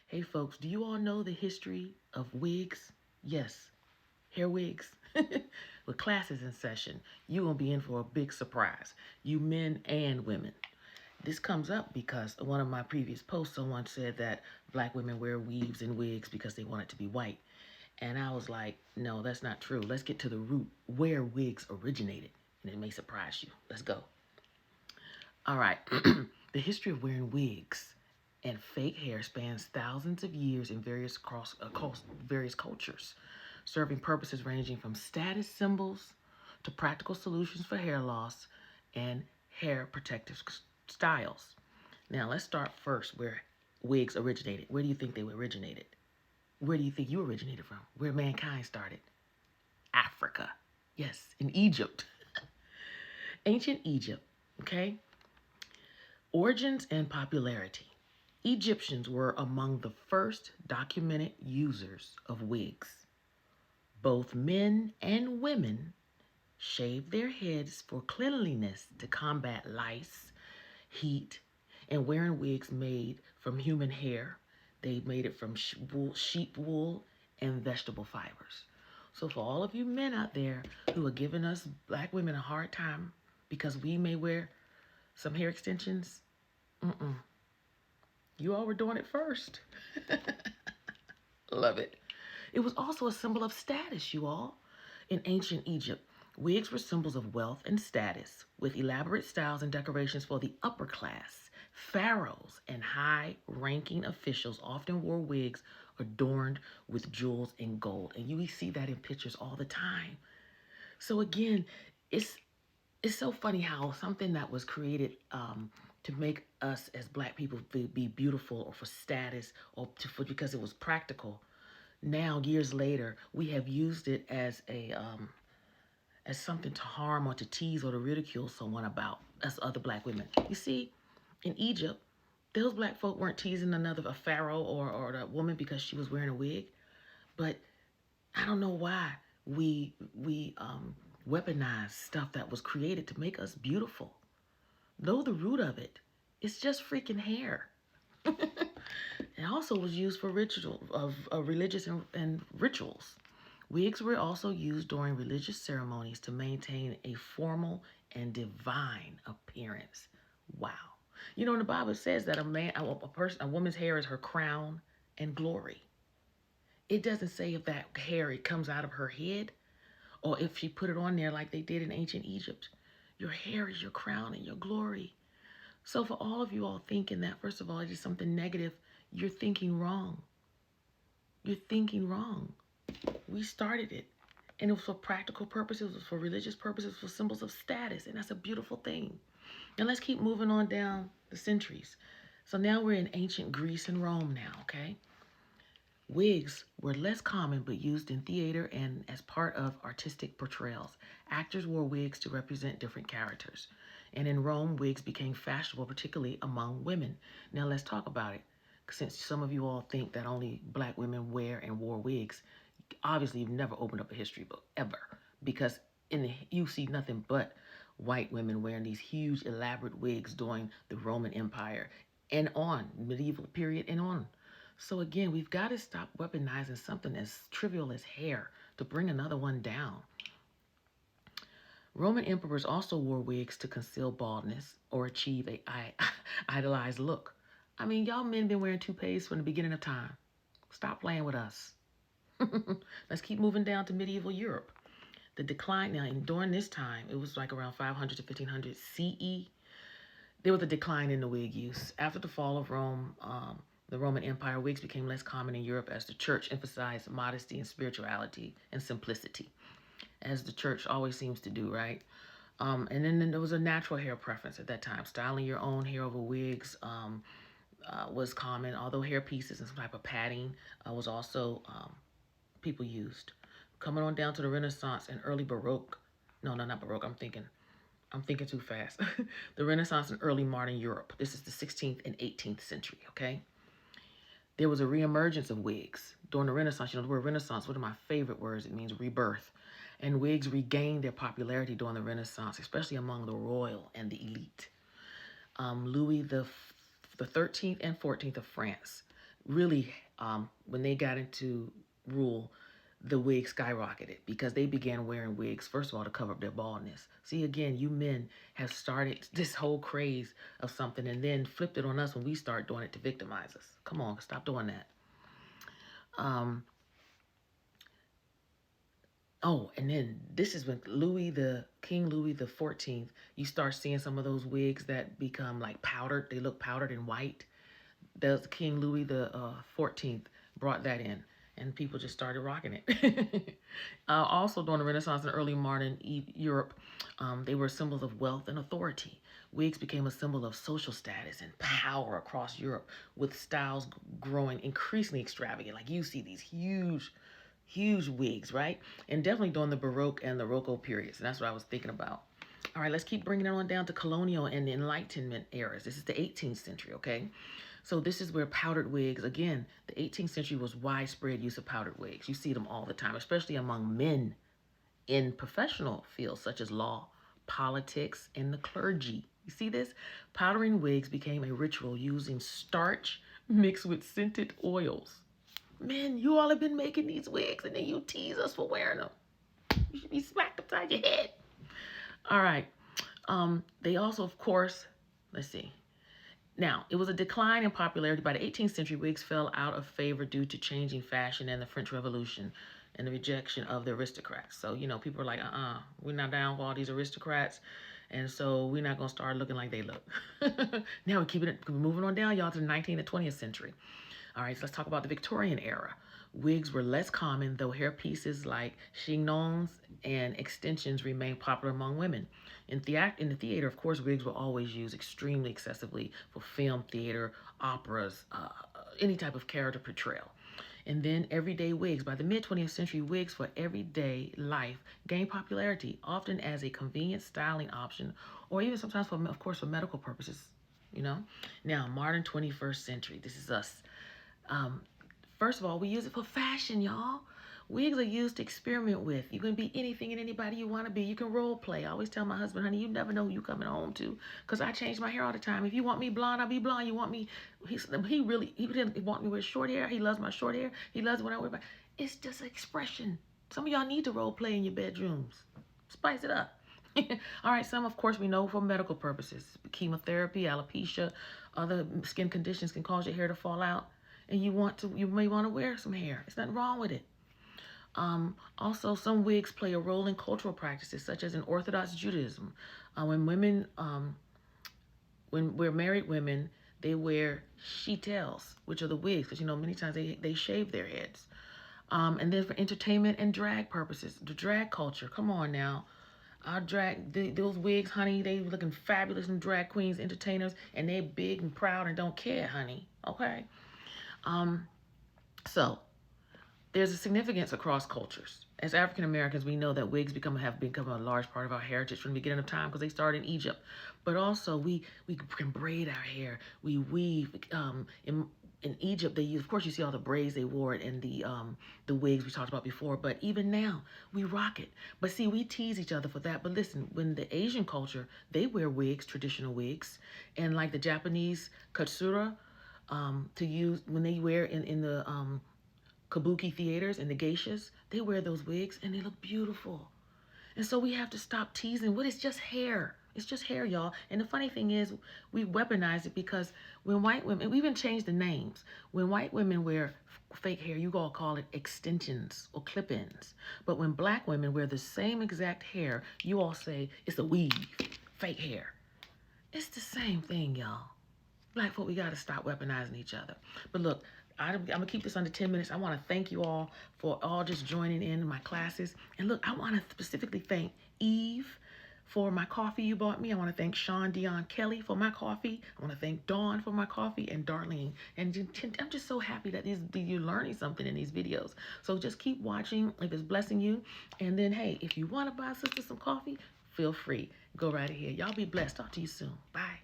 Hey folks, do you all know the history of wigs? Yes, hair wigs. With classes in session, you're going to be in for a big surprise. You men and women. This comes up because one of my previous posts, someone said that black women wear weaves and wigs because they want it to be white. And I was like, no, that's not true. Let's get to the root where wigs originated. And it may surprise you. Let's go. All right. The history of wearing wigs and fake hair spans thousands of years in various cultures, serving purposes ranging from status symbols to practical solutions for hair loss and hair protective styles. Now, let's start first where wigs originated. Where do you think they originated? Where do you think you originated from? Where mankind started? Africa. Yes, in Egypt. Ancient Egypt, okay? Origins and popularity. Egyptians were among the first documented users of wigs. Both men and women shaved their heads for cleanliness to combat lice, heat, and wearing wigs made from human hair. They made it from sheep wool and vegetable fibers. So for all of you men out there who are giving us black women a hard time because we may wear some hair extensions, you all were doing it first. Love it. It was also a symbol of status, you all. In ancient Egypt, wigs were symbols of wealth and status, with elaborate styles and decorations for the upper class. Pharaohs and high-ranking officials often wore wigs adorned with jewels and gold, and you see that in pictures all the time. So again, it's it's so funny how something that was created to make us as black people be beautiful or for status or because it was practical. Now, years later, we have used it as something to harm or to tease or to ridicule someone about us other black women. You see, in Egypt, those black folk weren't teasing a pharaoh or a woman because she was wearing a wig, but I don't know why we weaponize stuff that was created to make us beautiful. Know the root of it. It's just freaking hair. It also was used for ritual of religious and rituals. Wigs were also used during religious ceremonies to maintain a formal and divine appearance. Wow. You know, in the Bible it says that a woman's hair is her crown and glory. It doesn't say if that hair it comes out of her head or if she put it on there like they did in ancient Egypt. Your hair is your crown and your glory. So for all of you all thinking that, first of all, it is something negative, you're thinking wrong. You're thinking wrong. We started it. And it was for practical purposes, it was for religious purposes, for symbols of status. And that's a beautiful thing. And let's keep moving on down the centuries. So now we're in ancient Greece and Rome now, okay? Wigs were less common but used in theater and as part of artistic portrayals. Actors wore wigs to represent different characters. And in Rome, wigs became fashionable, particularly among women. Now let's talk about it. Since some of you all think that only black women wear and wore wigs, obviously you've never opened up a history book, ever. Because you see nothing but white women wearing these huge elaborate wigs during the Roman Empire and on, medieval period and on. So again, we've got to stop weaponizing something as trivial as hair to bring another one down. Roman emperors also wore wigs to conceal baldness or achieve a idolized look. I mean, y'all men been wearing toupees from the beginning of time. Stop playing with us. Let's keep moving down to medieval Europe. The decline now, and during this time, it was like around 500 to 1500 CE. There was a decline in the wig use. After the fall of Rome, the Roman Empire, wigs became less common in Europe as the church emphasized modesty and spirituality and simplicity, as the church always seems to do, right? And then there was a natural hair preference at that time. Styling your own hair over wigs was common, although hair pieces and some type of padding was also people used. Coming on down to the Renaissance and early Baroque. No, not Baroque. I'm thinking too fast. The Renaissance and early modern Europe. This is the 16th and 18th century, okay? There was a reemergence of wigs. During the Renaissance, you know, the word Renaissance, one of my favorite words, it means rebirth. And wigs regained their popularity during the Renaissance, especially among the royal and the elite. Louis the 13th and 14th of France really, when they got into rule, the wig skyrocketed because they began wearing wigs, first of all, to cover up their baldness. See, again, you men have started this whole craze of something and then flipped it on us when we start doing it to victimize us. Come on, stop doing that. Um, oh, and then this is when King Louis the 14th, you start seeing some of those wigs that become like powdered. They look powdered and white. The King Louis the 14th brought that in, and people just started rocking it. Also, during the Renaissance and early modern Europe, they were symbols of wealth and authority. Wigs became a symbol of social status and power across Europe, with styles growing increasingly extravagant. Like you see these huge wigs, right? And definitely during the Baroque and the Rococo periods. And that's what I was thinking about. All right, let's keep bringing it on down to colonial and the Enlightenment eras. This is the 18th century, okay? So this is where powdered wigs, again, the 18th century was widespread use of powdered wigs. You see them all the time, especially among men in professional fields such as law, politics, and the clergy. You see this? Powdering wigs became a ritual using starch mixed with scented oils. Men, you all have been making these wigs and then you tease us for wearing them. You should be smacked upside your head. All right. They also, of course, let's see. Now, it was a decline in popularity. By the 18th century, wigs fell out of favor due to changing fashion and the French Revolution and the rejection of the aristocrats. So, people are like, we're not down with all these aristocrats. And so we're not going to start looking like they look. Now we're moving on down, y'all, to the 19th and 20th century. All right, so let's talk about the Victorian era. Wigs were less common, though hair pieces like chignons and extensions remained popular among women. In the theater, of course, wigs were always used extremely excessively for film, theater, operas, any type of character portrayal. And then everyday wigs. By the mid-20th century, wigs for everyday life gained popularity, often as a convenient styling option, or even sometimes, for medical purposes, Now, modern 21st century, this is us. First of all, we use it for fashion, y'all. Wigs are used to experiment with. You can be anything and anybody you want to be. You can role play. I always tell my husband, honey, you never know who you coming home to, because I change my hair all the time. If you want me blonde, I'll be blonde. You want me, he didn't want me with short hair. He loves my short hair. He loves when I wear my, it's just expression. Some of y'all need to role play in your bedrooms. Spice it up. All right, some, of course, we know for medical purposes. Chemotherapy, alopecia, other skin conditions can cause your hair to fall out. And you may want to wear some hair. There's nothing wrong with it. Also, some wigs play a role in cultural practices, such as in Orthodox Judaism. When we're married women, they wear shitels, which are the wigs, because many times they shave their heads. And then for entertainment and drag purposes, the drag culture. Come on now. Those wigs, honey, they looking fabulous in drag queens, entertainers, and they're big and proud and don't care, honey. Okay. So there's a significance across cultures. As African Americans, we know that wigs have become a large part of our heritage from the beginning of time because they started in Egypt. But also we can braid our hair. We weave. In Egypt, of course, you see all the braids they wore and the wigs we talked about before. But even now, we rock it. But see, we tease each other for that. But listen, when the Asian culture, they wear wigs, traditional wigs, and like the Japanese katsura, to use when they wear in the kabuki theaters and the geishas, they wear those wigs and they look beautiful. And so we have to stop teasing. It's just hair. It's just hair, y'all. And the funny thing is, we weaponize it because when white women, we even changed the names. When white women wear fake hair, you all call it extensions or clip-ins. But when black women wear the same exact hair, you all say it's a weave, fake hair. It's the same thing, y'all. Black folk, we got to stop weaponizing each other. But look, I'm going to keep this under 10 minutes. I want to thank you all for all just joining in my classes. And look, I want to specifically thank Eve for my coffee you bought me. I want to thank Sean Dion Kelly for my coffee. I want to thank Dawn for my coffee and Darlene. And I'm just so happy that you're learning something in these videos. So just keep watching if it's blessing you. And then, hey, if you want to buy sister some coffee, feel free. Go right ahead. Y'all be blessed. Talk to you soon. Bye.